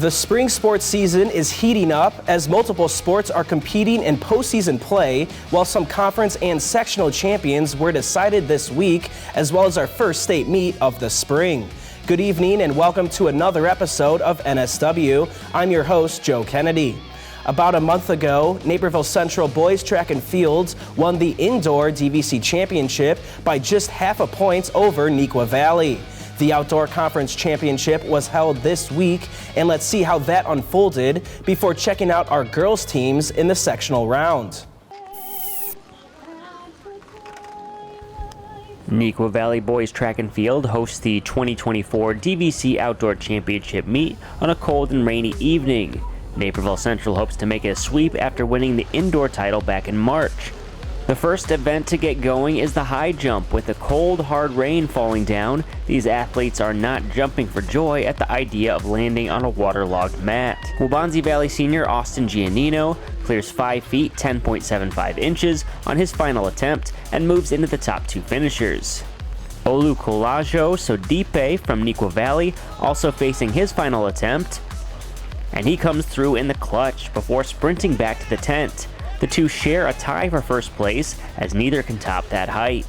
The spring sports season is heating up as multiple sports are competing in postseason play, while some conference and sectional champions were decided this week, as well as our first state meet of the spring. Good evening and welcome to another episode of NSW. I'm your host, Joe Kennedy. About a month ago, Naperville Central Boys Track and Fields won the indoor DVC championship by just half a point over Neuqua Valley. The Outdoor Conference Championship was held this week, and let's see how that unfolded before checking out our girls' teams in the sectional round. Neuqua Valley Boys Track and Field hosts the 2024 DVC Outdoor Championship meet on a cold and rainy evening. Naperville Central hopes to make it a sweep after winning the indoor title back in March. The first event to get going is the high jump. With the cold, hard rain falling down, these athletes are not jumping for joy at the idea of landing on a waterlogged mat. Waubonsie Valley senior Austin Giannino clears 5 feet 10.75 inches on his final attempt and moves into the top two finishers. Olukolajo Sodipe from Neuqua Valley also facing his final attempt, and he comes through in the clutch before sprinting back to the tent. The two share a tie for first place as neither can top that height.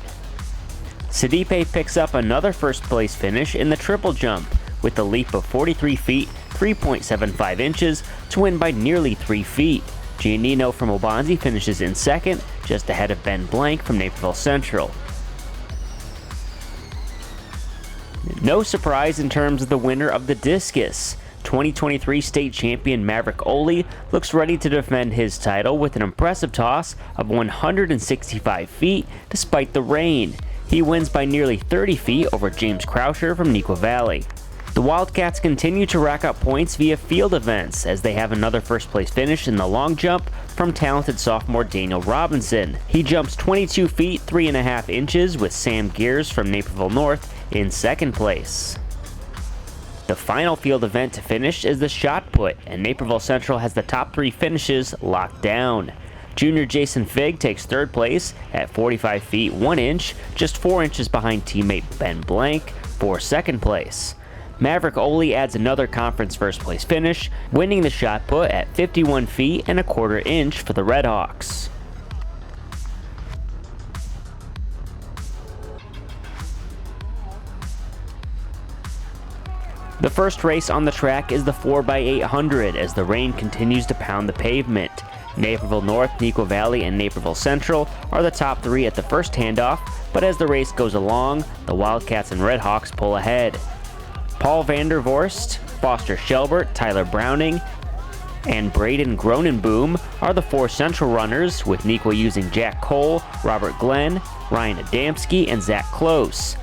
Sodipe picks up another first place finish in the triple jump with a leap of 43 feet 3.75 inches to win by nearly 3 feet. Giannino from Waubonsie finishes in second, just ahead of Ben Blank from Naperville Central. No surprise in terms of the winner of the discus. 2023 state champion Maverick Ole looks ready to defend his title with an impressive toss of 165 feet despite the rain. He wins by nearly 30 feet over James Croucher from Neuqua Valley. The Wildcats continue to rack up points via field events as they have another first place finish in the long jump from talented sophomore Daniel Robinson. He jumps 22 feet 3.5 inches with Sam Gears from Naperville North in second place. The final field event to finish is the shot put, and Naperville Central has the top 3 finishes locked down. Junior Jason Figg takes third place at 45 feet 1 inch, just 4 inches behind teammate Ben Blank for second place. Maverick Ole adds another conference first place finish, winning the shot put at 51 feet and 1/4 inch for the Redhawks. The first race on the track is the 4x800 as the rain continues to pound the pavement. Naperville North, Neuqua Valley, and Naperville Central are the top 3 at the first handoff, but as the race goes along, the Wildcats and Redhawks pull ahead. Paul Vandervorst, Foster Shelbert, Tyler Browning, and Braden Gronenboom are the 4 central runners, with Neuqua using Jack Cole, Robert Glenn, Ryan Adamski, and Zach Close.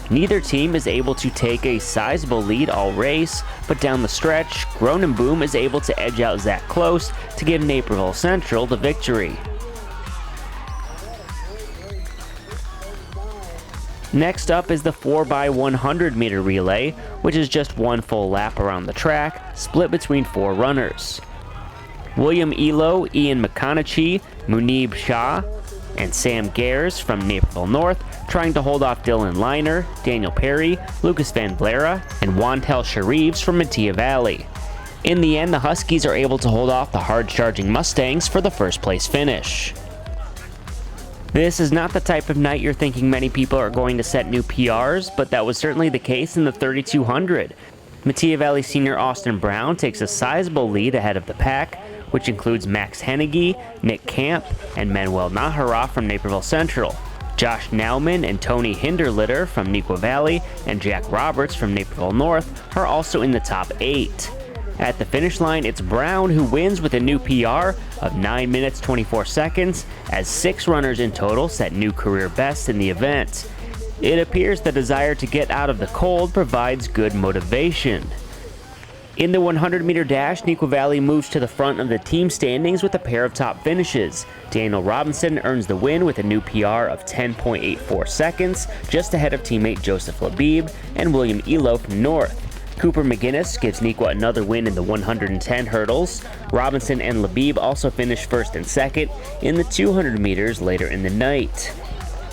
Neither team is able to take a sizable lead all race, but down the stretch, Gronenboom is able to edge out Zach Close to give Naperville Central the victory. Next up is the 4x100 meter relay, which is just one full lap around the track, split between 4 runners. William Elo, Ian McConaughey, Munib Shah, and Sam Gears from Naperville North trying to hold off Dylan Liner, Daniel Perry, Lucas Van Blera, and Wantel Sharives from Metea Valley. In the end, the Huskies are able to hold off the hard-charging Mustangs for the first place finish. This is not the type of night you're thinking many people are going to set new PRs, but that was certainly the case in the 3200. Metea Valley senior Austin Brown takes a sizable lead ahead of the pack, which includes Max Hennigy, Nick Camp, and Manuel Nahara from Naperville Central. Josh Nauman and Tony Hinderlitter from Neuqua Valley and Jack Roberts from Naperville North are also in the top 8. At the finish line, it's Brown who wins with a new PR of 9 minutes 24 seconds, as 6 runners in total set new career bests in the event. It appears the desire to get out of the cold provides good motivation. In the 100-meter dash, Neuqua Valley moves to the front of the team standings with a pair of top finishes. Daniel Robinson earns the win with a new PR of 10.84 seconds, just ahead of teammate Joseph Labib and William Elo from North. Cooper McGinnis gives Neuqua another win in the 110 hurdles. Robinson and Labib also finish first and second in the 200 meters later in the night.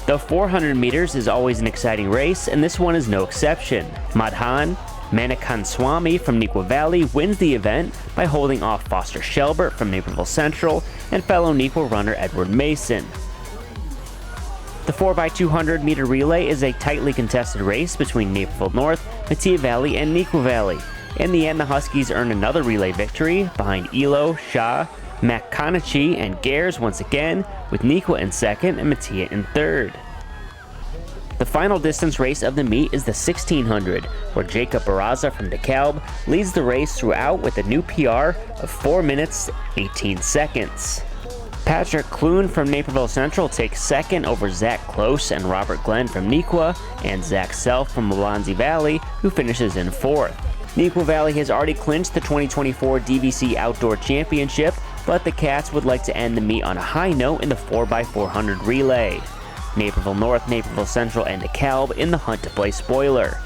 The 400 meters is always an exciting race, and this one is no exception. Madhan, Manakanswamy from Neuqua Valley wins the event by holding off Foster Shelbert from Naperville Central and fellow Neuqua runner Edward Mason. The 4x200 meter relay is a tightly contested race between Naperville North, Metea Valley, and Neuqua Valley. In the end, the Huskies earn another relay victory behind Elo, Shaw, McConaughey, and Gares once again, with Neuqua in second and Metea in third. The final distance race of the meet is the 1600, where Jacob Barraza from DeKalb leads the race throughout with a new PR of 4 minutes 18 seconds. Patrick Clune from Naperville Central takes second over Zach Close and Robert Glenn from Neuqua, and Zach Self from Alonzi Valley, who finishes in fourth. Neuqua Valley has already clinched the 2024 DVC Outdoor Championship, but the Cats would like to end the meet on a high note in the 4x400 relay. Naperville North, Naperville Central, and DeKalb in the hunt to play spoiler.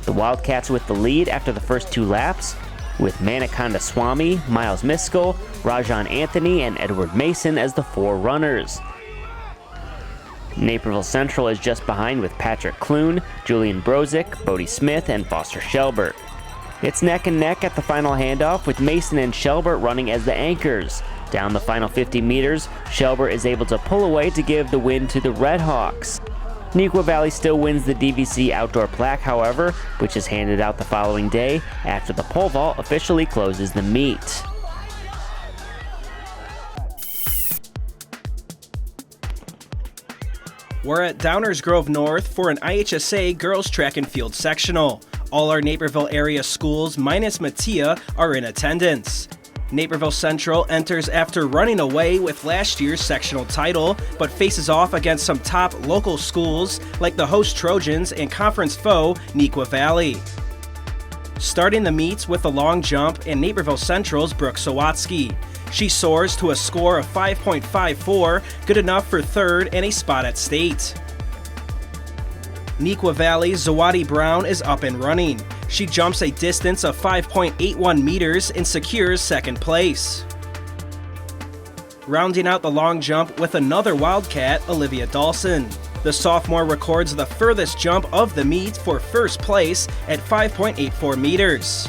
The Wildcats with the lead after the first 2 laps, with Manakandaswamy, Miles Miskell, Rajan Anthony, and Edward Mason as the 4 runners. Naperville Central is just behind with Patrick Clune, Julian Brozick, Bodie Smith, and Foster Shelbert. It's neck and neck at the final handoff, with Mason and Shelbert running as the anchors. Down the final 50 meters, Shelbert is able to pull away to give the win to the Red Hawks. Neuqua Valley still wins the DVC Outdoor Plaque, however, which is handed out the following day after the pole vault officially closes the meet. We're at Downers Grove North for an IHSA girls track and field sectional. All our Naperville area schools, minus Metea, are in attendance. Naperville Central enters after running away with last year's sectional title, but faces off against some top local schools like the host Trojans and conference foe Neuqua Valley. Starting the meets with the long jump and Naperville Central's Brooke Sawatsky. She soars to a score of 5.54, good enough for third and a spot at state. Neuqua Valley's Zawadi Brown is up and running. She jumps a distance of 5.81 meters and secures second place. Rounding out the long jump with another Wildcat, Olivia Dawson. The sophomore records the furthest jump of the meet for first place at 5.84 meters.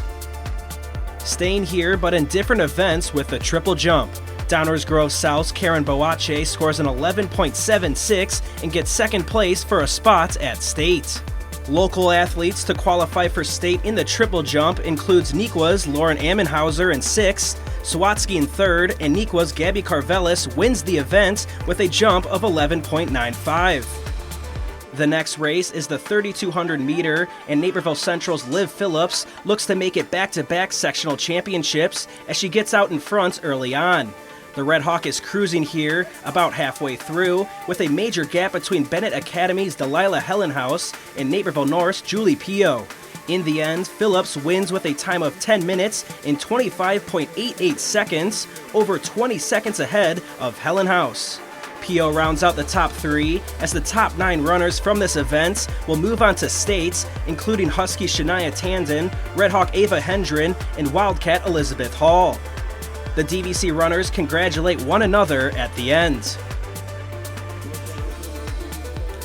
Staying here but in different events with the triple jump. Downers Grove South's Karen Boache scores an 11.76 and gets second place for a spot at state. Local athletes to qualify for state in the triple jump includes Neuqua's Lauren Ammenhauser in 6th, Sawatsky in 3rd, and Neuqua's Gabby Carvelis wins the event with a jump of 11.95. The next race is the 3,200 meter, and Naperville Central's Liv Phillips looks to make it back-to-back sectional championships as she gets out in front early on. The Red Hawk is cruising here about halfway through, with a major gap between Bennett Academy's Delilah Hellenhaus and Naperville North's Julie Pio. In the end, Phillips wins with a time of 10 minutes and 25.88 seconds, over 20 seconds ahead of Hellenhaus. Pio rounds out the top 3 as the top 9 runners from this event will move on to states, including Husky Shania Tandon, Red Hawk Ava Hendren, and Wildcat Elizabeth Hall. The DVC runners congratulate one another at the end.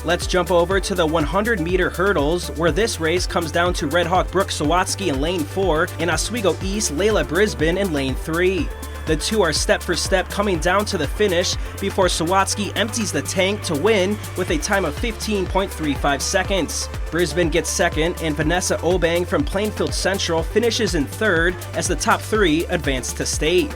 Let's jump over to the 100-meter hurdles, where this race comes down to Red Hawk Brooke Sawatsky in lane 4 and Oswego East Layla Brisbane in lane 3. The two are step for step coming down to the finish before Sawatsky empties the tank to win with a time of 15.35 seconds. Brisbane gets second, and Vanessa Obang from Plainfield Central finishes in third as the top 3 advance to state.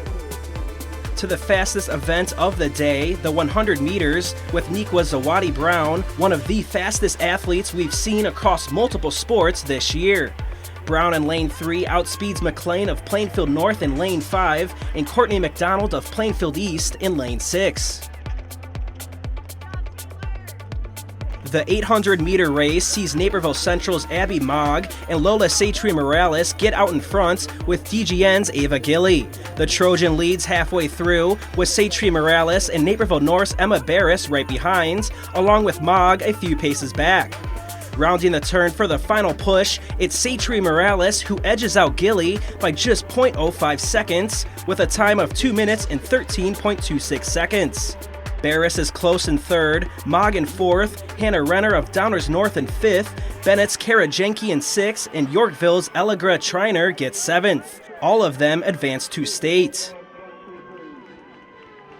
To the fastest event of the day, the 100 meters, with Neuqua's Zawadi Brown, one of the fastest athletes we've seen across multiple sports this year. Brown in lane 3 outspeeds McLean of Plainfield North in lane 5 and Courtney McDonald of Plainfield East in lane 6. The 800-meter race sees Naperville Central's Abby Mogg and Lola Satri Morales get out in front with DGN's Ava Gilly. The Trojan leads halfway through, with Satri Morales and Naperville North's Emma Barris right behind, along with Mogg a few paces back. Rounding the turn for the final push, it's Satri Morales who edges out Gilly by just 0.05 seconds with a time of 2 minutes and 13.26 seconds. Barris is close in third, Mogg in fourth, Hannah Renner of Downers North in fifth, Bennett's Kara Jenke in sixth, and Yorkville's Allegra Triner gets seventh. All of them advance to state.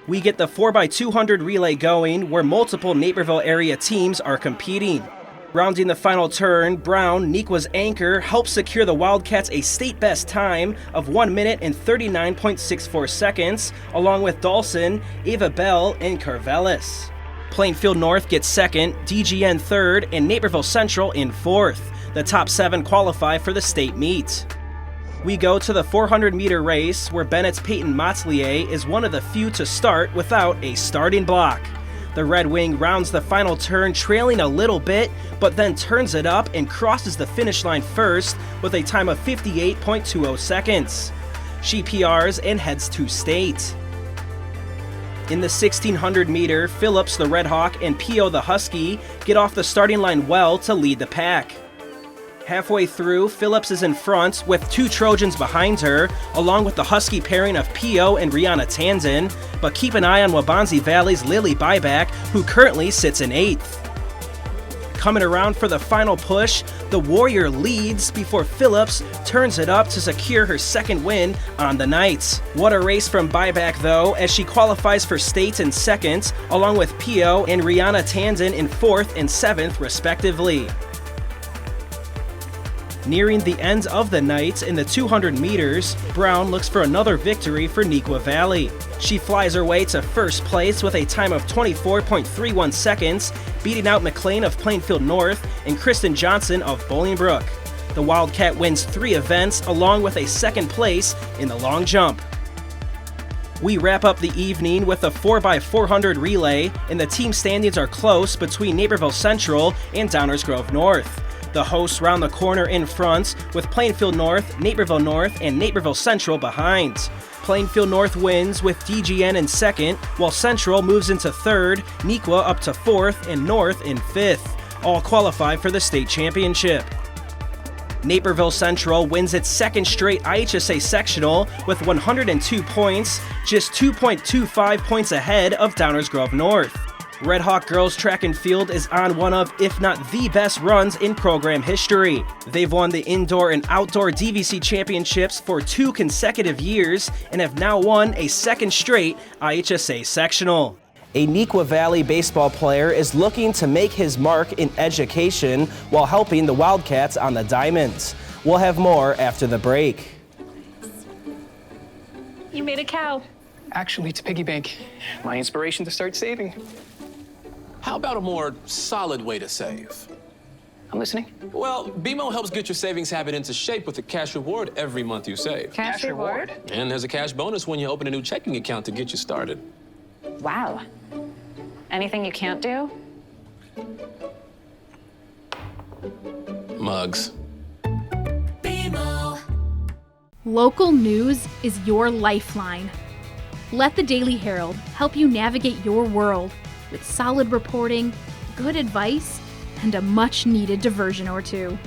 We get the 4x200 relay going, where multiple Naperville area teams are competing. Rounding the final turn, Brown, Nequa's anchor, helps secure the Wildcats a state-best time of 1 minute and 39.64 seconds, along with Dawson, Ava Bell, and Carvelis. Plainfield North gets second, DGN third, and Naperville Central in fourth. The top 7 qualify for the state meet. We go to the 400-meter race, where Bennett's Peyton Motzlier is one of the few to start without a starting block. The Red Wing rounds the final turn trailing a little bit, but then turns it up and crosses the finish line first with a time of 58.20 seconds. She PRs and heads to state. In the 1600-meter, Phillips the Red Hawk and Pio the Husky get off the starting line well to lead the pack. Halfway through, Phillips is in front with 2 Trojans behind her, along with the Husky pairing of Pio and Rihanna Tandon, but keep an eye on Wabanzi Valley's Lily Buyback, who currently sits in 8th. Coming around for the final push, the Warrior leads before Phillips turns it up to secure her second win on the night. What a race from Buyback though, as she qualifies for state in second, along with Pio and Rihanna Tandon in 4th and 7th respectively. Nearing the end of the night in the 200 meters, Brown looks for another victory for Nequa Valley. She flies her way to first place with a time of 24.31 seconds, beating out McLean of Plainfield North and Kristen Johnson of Bolingbrook. The Wildcat wins 3 events along with a second place in the long jump. We wrap up the evening with a 4x400 relay, and the team standings are close between Naperville Central and Downers Grove North. The hosts round the corner in front, with Plainfield North, Naperville North, and Naperville Central behind. Plainfield North wins with DGN in second, while Central moves into third, Nequa up to 4th, and North in 5th. All qualify for the state championship. Naperville Central wins its second straight IHSA sectional with 102 points, just 2.25 points ahead of Downers Grove North. Red Hawk girls track and field is on one of, if not the best runs in program history. They've won the indoor and outdoor DVC championships for 2 consecutive years and have now won a second straight IHSA sectional. A Nequa Valley baseball player is looking to make his mark in education while helping the Wildcats on the diamond. We'll have more after the break. You made a cow. Actually, it's a piggy bank. My inspiration to start saving. How about a more solid way to save? I'm listening. Well, BMO helps get your savings habit into shape with a cash reward every month you save. Cash reward? And there's a cash bonus when you open a new checking account to get you started. Wow. Anything you can't do? Mugs. Local news is your lifeline. Let the Daily Herald help you navigate your world with solid reporting, good advice, and a much-needed diversion or two.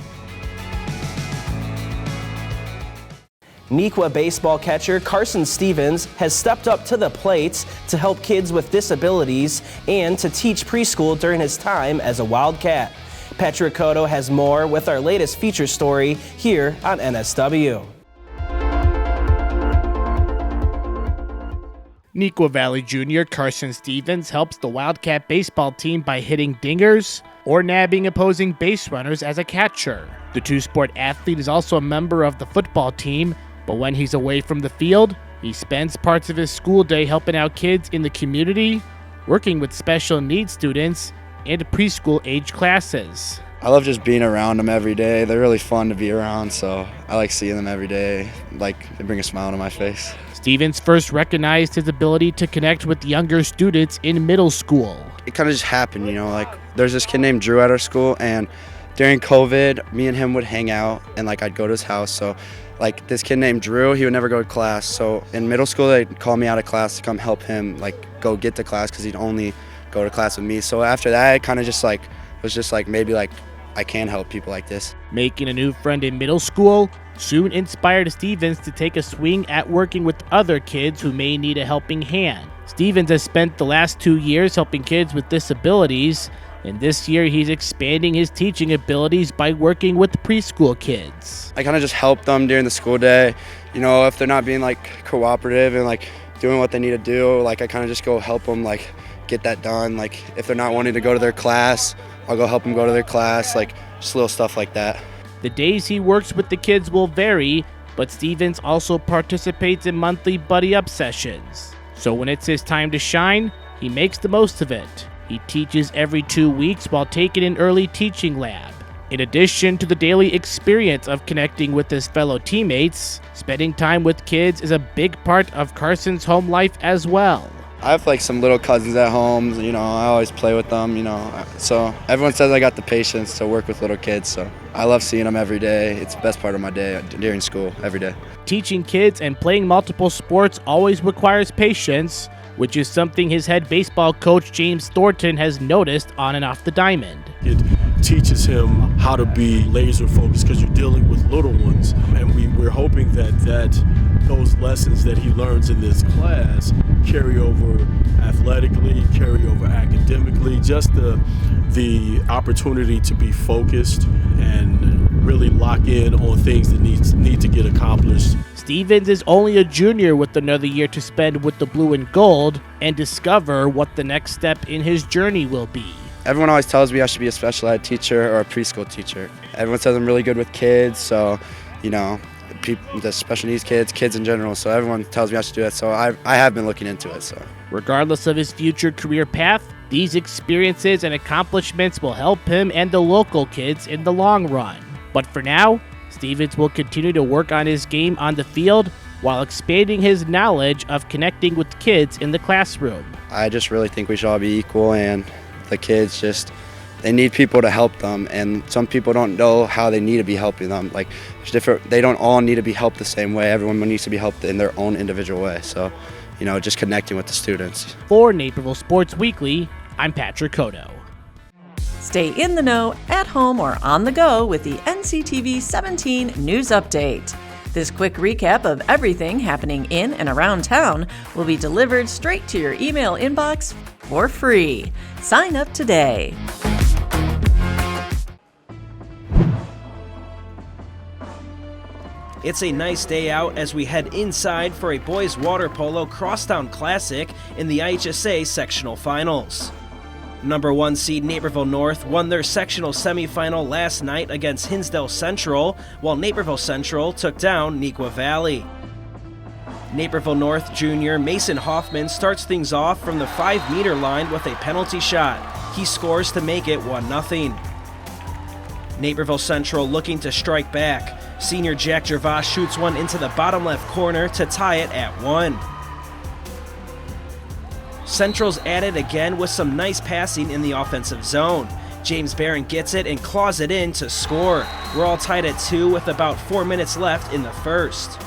Nequa baseball catcher Carson Stevens has stepped up to the plate to help kids with disabilities and to teach preschool during his time as a Wildcat. Patrick Cotto has more with our latest feature story here on NSW. Nequa Valley Jr. Carson Stevens helps the Wildcat baseball team by hitting dingers or nabbing opposing base runners as a catcher. The two-sport athlete is also a member of the football team, but when he's away from the field, he spends parts of his school day helping out kids in the community, working with special needs students, and preschool age classes. I love just being around them every day. They're really fun to be around, so I like seeing them every day. Like, they bring a smile to my face. Stevens first recognized his ability to connect with younger students in middle school. It kind of just happened, you know, like there's this kid named Drew at our school, and during COVID, me and him would hang out, and like I'd go to his house. So like this kid named Drew, he would never go to class. So in middle school, they'd call me out of class to come help him like go get to class because he'd only go to class with me. So after that, it kind of just like was just like maybe like I can help people like this. Making a new friend in middle school soon inspired Stevens to take a swing at working with other kids who may need a helping hand. Stevens has spent the last 2 years helping kids with disabilities, and this year he's expanding his teaching abilities by working with preschool kids. I kind of just help them during the school day. You know, if they're not being like cooperative and like doing what they need to do, like I kind of just go help them like get that done. Like if they're not wanting to go to their class, I'll go help them go to their class, like just little stuff like that. The days he works with the kids will vary, but Stevens also participates in monthly buddy up sessions. So when it's his time to shine, he makes the most of it. He teaches every 2 weeks while taking an early teaching lab. In addition to the daily experience of connecting with his fellow teammates, spending time with kids is a big part of Carson's home life as well. I have like some little cousins at home, you know, I always play with them, you know, so everyone says I got the patience to work with little kids, so I love seeing them every day. It's the best part of my day during school, every day. Teaching kids and playing multiple sports always requires patience, which is something his head baseball coach James Thornton has noticed on and off the diamond. It teaches him how to be laser focused because you're dealing with little ones, and we're hoping that those lessons that he learns in this class carry over athletically, carry over academically, just the opportunity to be focused and really lock in on things that need to get accomplished. Stevens is only a junior with another year to spend with the blue and gold and discover what the next step in his journey will be. Everyone always tells me I should be a special ed teacher or a preschool teacher. Everyone says I'm really good with kids, so, you know, the special needs kids in general, so everyone tells me I should do that, so I have been looking into it. So, regardless of his future career path, these experiences and accomplishments will help him and the local kids in the long run. But for now, Stevens will continue to work on his game on the field while expanding his knowledge of connecting with kids in the classroom. I just really think we should all be equal, and the kids they need people to help them, and some people don't know how they need to be helping them. Like, it's different. They don't all need to be helped the same way. Everyone needs to be helped in their own individual way. So, you know, just connecting with the students. For Naperville Sports Weekly, I'm Patrick Cotto. Stay in the know, at home, or on the go with the NCTV 17 News Update. This quick recap of everything happening in and around town will be delivered straight to your email inbox for free. Sign up today. It's a nice day out as we head inside for a boys water polo crosstown classic in the IHSA sectional finals. Number 1 seed Naperville North won their sectional semifinal last night against Hinsdale Central, while Naperville Central took down Neuqua Valley. Naperville North junior Mason Hoffman starts things off from the 5-meter line with a penalty shot. He scores to make it 1-0. Naperville Central looking to strike back. Senior Jack Gervais shoots one into the bottom left corner to tie it at 1. Central's at it again with some nice passing in the offensive zone. James Barron gets it and claws it in to score. We're all tied at 2 with about 4 minutes left in the first.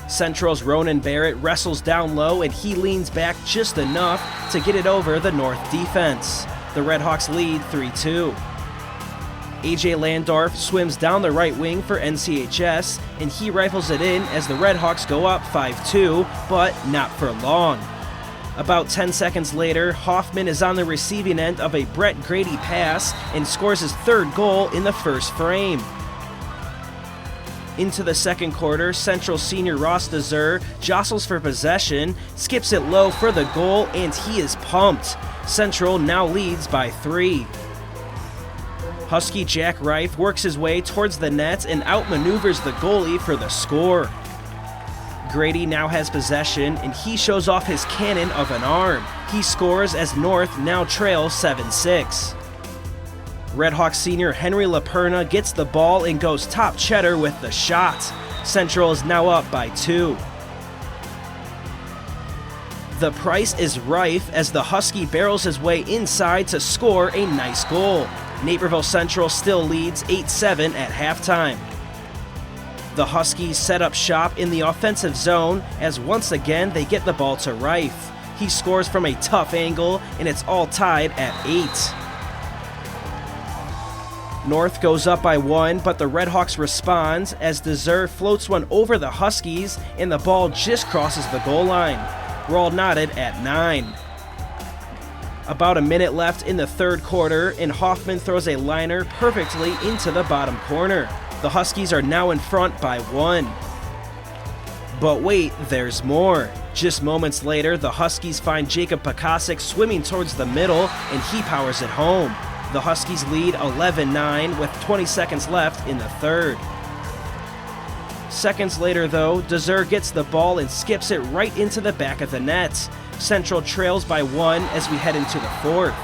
Central's Ronan Barrett wrestles down low and he leans back just enough to get it over the North defense. The Redhawks lead 3-2. AJ Landorf swims down the right wing for NCHS and he rifles it in as the Redhawks go up 5-2, but not for long. About 10 seconds later, Hoffman is on the receiving end of a Brett Grady pass and scores his 3rd goal in the first frame. Into the second quarter, Central senior Ross DeZer jostles for possession, skips it low for the goal, and he is pumped. Central now leads by 3. Husky Jack Reif works his way towards the net and outmaneuvers the goalie for the score. Grady now has possession and he shows off his cannon of an arm. He scores as North now trails 7-6. Redhawks senior Henry LaPerna gets the ball and goes top cheddar with the shot. Central is now up by 2. The price is rife as the Husky barrels his way inside to score a nice goal. Naperville Central still leads 8-7 at halftime. The Huskies set up shop in the offensive zone as once again they get the ball to Reif. He scores from a tough angle and it's all tied at 8. North goes up by 1, but the Redhawks respond as DeZer floats one over the Huskies and the ball just crosses the goal line. We're all knotted at 9. About a minute left in the third quarter, and Hoffman throws a liner perfectly into the bottom corner. The Huskies are now in front by 1. But wait, there's more. Just moments later, the Huskies find Jacob Pakasik swimming towards the middle, and he powers it home. The Huskies lead 11-9 with 20 seconds left in the third. Seconds later, though, Dezer gets the ball and skips it right into the back of the net. Central trails by 1 as we head into the fourth.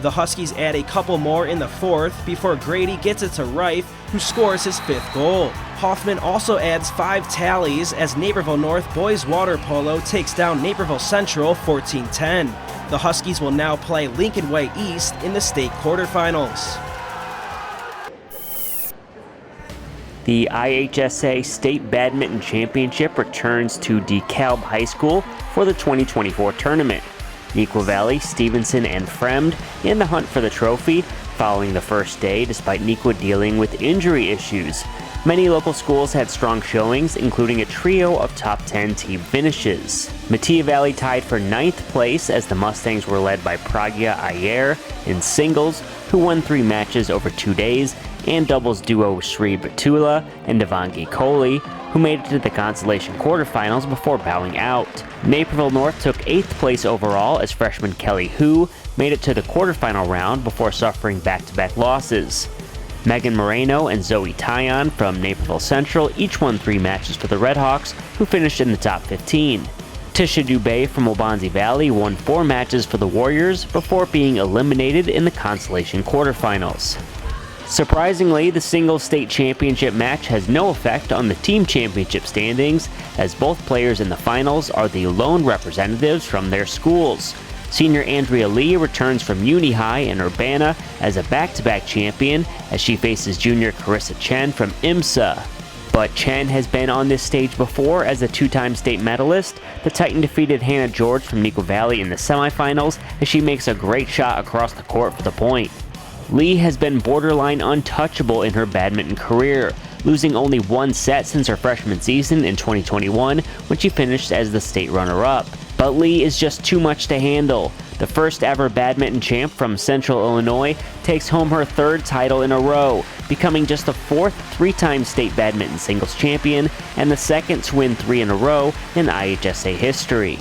The Huskies add a couple more in the fourth before Grady gets it to Reif, who scores his 5th goal. Hoffman also adds 5 tallies as Naperville North boys water polo takes down Naperville Central 14-10. The Huskies will now play Lincoln Way East in the state quarterfinals. The IHSA State Badminton Championship returns to DeKalb High School for the 2024 tournament. Neuqua Valley, Stevenson, and Fremd in the hunt for the trophy following the first day despite Neuqua dealing with injury issues. Many local schools had strong showings, including a trio of top 10 team finishes. Metea Valley tied for 9th place as the Mustangs were led by Pragya Iyer in singles, who won 3 matches over 2 days, and doubles duo Sri Batula and Devangi Kohli, who made it to the consolation quarterfinals before bowing out. Naperville North took 8th place overall as freshman Kelly Hu made it to the quarterfinal round before suffering back-to-back losses. Megan Moreno and Zoe Tyon from Naperville Central each won 3 matches for the Redhawks, who finished in the top 15. Tisha Dubé from Waubonsie Valley won 4 matches for the Warriors before being eliminated in the consolation quarterfinals. Surprisingly, the singles state championship match has no effect on the team championship standings, as both players in the finals are the lone representatives from their schools. Senior Andrea Lee returns from Uni High in Urbana as a back-to-back champion as she faces junior Carissa Chen from IMSA. But Chen has been on this stage before as a 2-time state medalist. The Titan defeated Hannah George from Neuqua Valley in the semifinals as she makes a great shot across the court for the point. Lee has been borderline untouchable in her badminton career, losing only 1 set since her freshman season in 2021 when she finished as the state runner-up. But Lee is just too much to handle. The first ever badminton champ from Central Illinois takes home her 3rd title in a row, becoming just the 4th 3-time state badminton singles champion and the 2nd to win 3 in a row in IHSA history.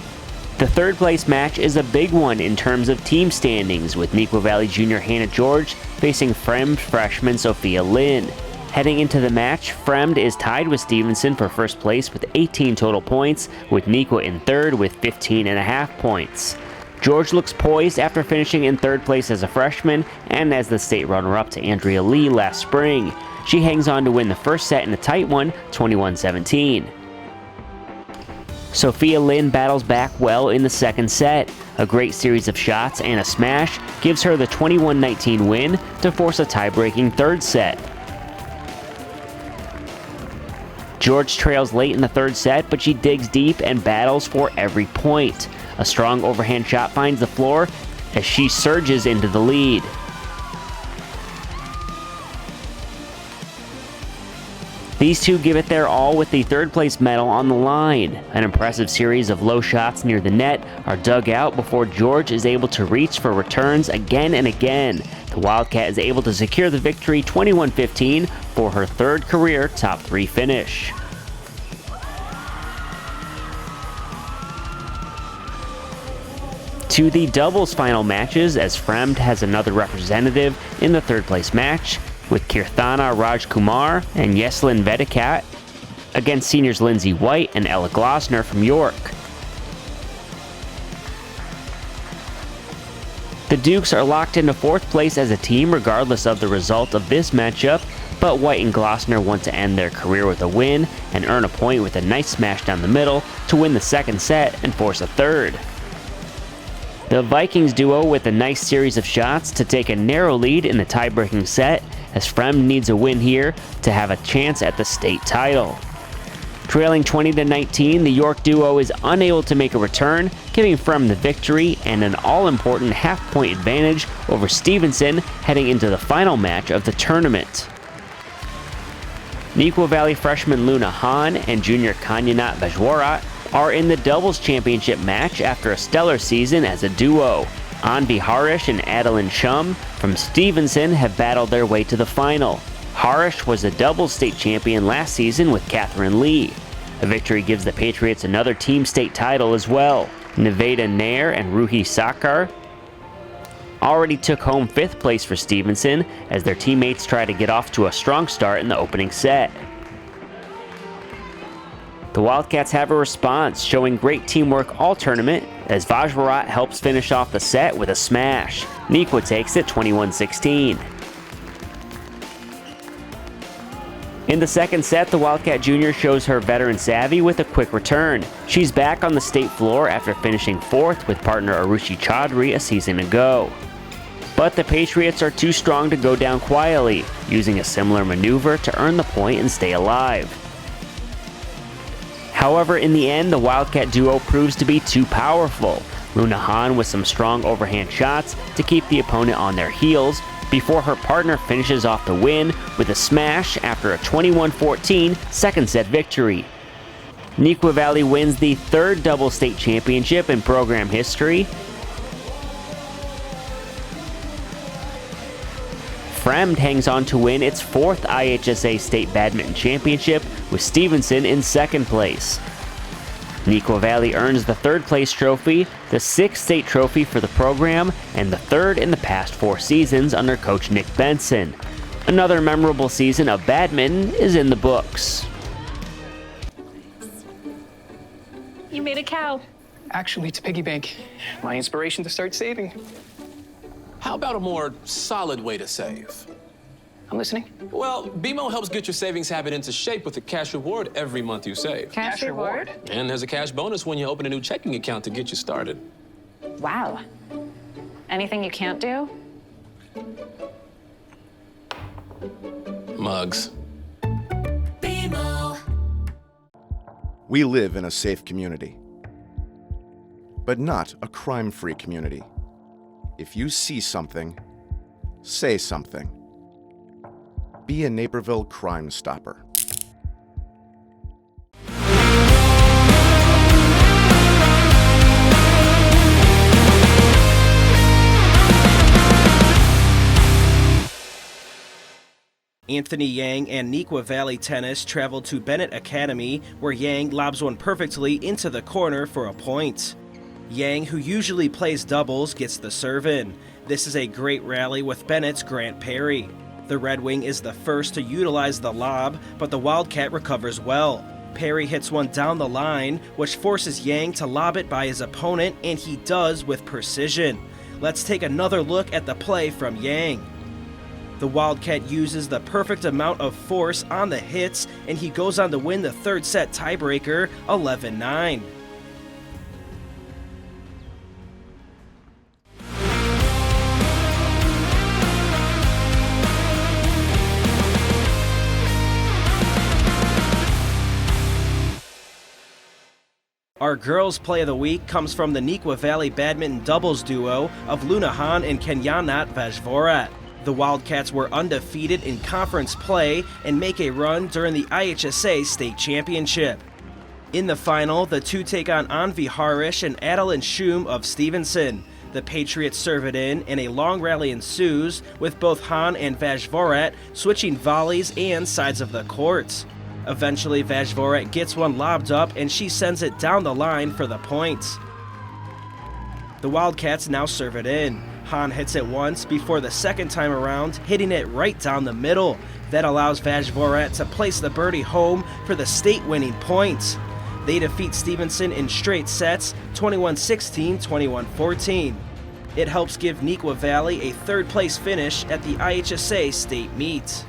The 3rd place match is a big one in terms of team standings, with Neuqua Valley junior Hannah George facing Fremd freshman Sophia Lynn. Heading into the match, Fremd is tied with Stevenson for first place with 18 total points, with Neuqua in 3rd with 15.5 points. George looks poised after finishing in 3rd place as a freshman and as the state runner-up to Andrea Lee last spring. She hangs on to win the first set in a tight one, 21-17. Sophia Lynn battles back well in the 2nd set. A great series of shots and a smash gives her the 21-19 win to force a tie-breaking 3rd set. George trails late in the 3rd set, but she digs deep and battles for every point. A strong overhand shot finds the floor as she surges into the lead. These two give it their all with the 3rd place medal on the line. An impressive series of low shots near the net are dug out before George is able to reach for returns again and again. The Wildcat is able to secure the victory 21-15 for her 3rd career top 3 finish. To the doubles final matches, as Fremd has another representative in the 3rd place match, with Kirthana Rajkumar and Yeslin Vedikat against seniors Lindsay White and Ella Glossner from York. The Dukes are locked into 4th place as a team regardless of the result of this matchup, but White and Glossner want to end their career with a win and earn a point with a nice smash down the middle to win the 2nd set and force a 3rd. The Vikings duo with a nice series of shots to take a narrow lead in the tie-breaking set, as Fremd needs a win here to have a chance at the state title. Trailing 20-19, the York duo is unable to make a return, giving Fremd the victory and an all-important half-point advantage over Stevenson heading into the final match of the tournament. Neuqua Valley freshman Luna Hahn and junior Kanyanat Bajwarat are in the doubles championship match after a stellar season as a duo. Anvi Harish and Adeline Shum from Stevenson have battled their way to the final. Harish was a doubles state champion last season with Catherine Lee. A victory gives the Patriots another team state title as well. Nevada Nair and Ruhi Sakar already took home 5th place for Stevenson as their teammates try to get off to a strong start in the opening set. The Wildcats have a response, showing great teamwork all tournament as Vajvarat helps finish off the set with a smash. Nikwa takes it 21-16. In the second set, the Wildcat Junior shows her veteran savvy with a quick return. She's back on the state floor after finishing 4th with partner Arushi Chaudhry a season ago. But the Patriots are too strong to go down quietly, using a similar maneuver to earn the point and stay alive. However, in the end, the Wildcat duo proves to be too powerful. Luna Han with some strong overhand shots to keep the opponent on their heels, before her partner finishes off the win with a smash after a 21-14 second set victory. Nikwa Valley wins the 3rd double state championship in program history. Fremd hangs on to win its 4th IHSA State Badminton Championship with Stevenson in 2nd place. Nikwa Valley earns the 3rd place trophy, the 6th state trophy for the program, and the 3rd in the past 4 seasons under coach Nick Benson. Another memorable season of badminton is in the books. You made a cow. Actually, it's a piggy bank. My inspiration to start saving. How about a more solid way to save? I'm listening. Well, BMO helps get your savings habit into shape with a cash reward every month you save. Cash reward? And there's a cash bonus when you open a new checking account to get you started. Wow. Anything you can't do? Mugs. We live in a safe community, but not a crime-free community. If you see something, say something. Be a Naperville Crime Stopper. Anthony Yang and Nikwa Valley Tennis traveled to Bennett Academy, where Yang lobs one perfectly into the corner for a point. Yang, who usually plays doubles, gets the serve in. This is a great rally with Bennett's Grant Perry. The Red Wing is the first to utilize the lob, but the Wildcat recovers well. Perry hits one down the line, which forces Yang to lob it by his opponent, and he does with precision. Let's take another look at the play from Yang. The Wildcat uses the perfect amount of force on the hits, and he goes on to win the 3rd set tiebreaker, 11-9. Our girls' play of the week comes from the Nikwa Valley badminton doubles duo of Luna Han and Kenyanat Vajvarat. The Wildcats were undefeated in conference play and make a run during the IHSA State Championship. In the final, the two take on Anvi Harish and Adeline Shum of Stevenson. The Patriots serve it in, and a long rally ensues, with both Han and Vajvarat switching volleys and sides of the courts. Eventually, Vajvarat gets one lobbed up, and she sends it down the line for the point. The Wildcats now serve it in. Han hits it once before the second time around, hitting it right down the middle. That allows Vajvarat to place the birdie home for the state-winning point. They defeat Stevenson in straight sets, 21-16, 21-14. It helps give Nikwa Valley a 3rd place finish at the IHSA state meet.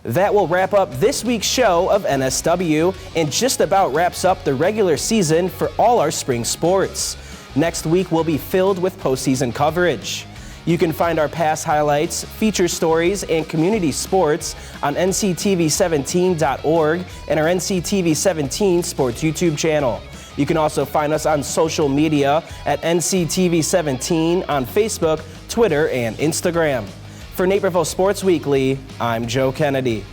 That will wrap up this week's show of NSW and just about wraps up the regular season for all our spring sports. Next week will be filled with postseason coverage. You can find our past highlights, feature stories, and community sports on nctv17.org and our NCTV17 Sports YouTube channel. You can also find us on social media at NCTV17 on Facebook, Twitter, and Instagram. For Naperville Sports Weekly, I'm Joe Kennedy.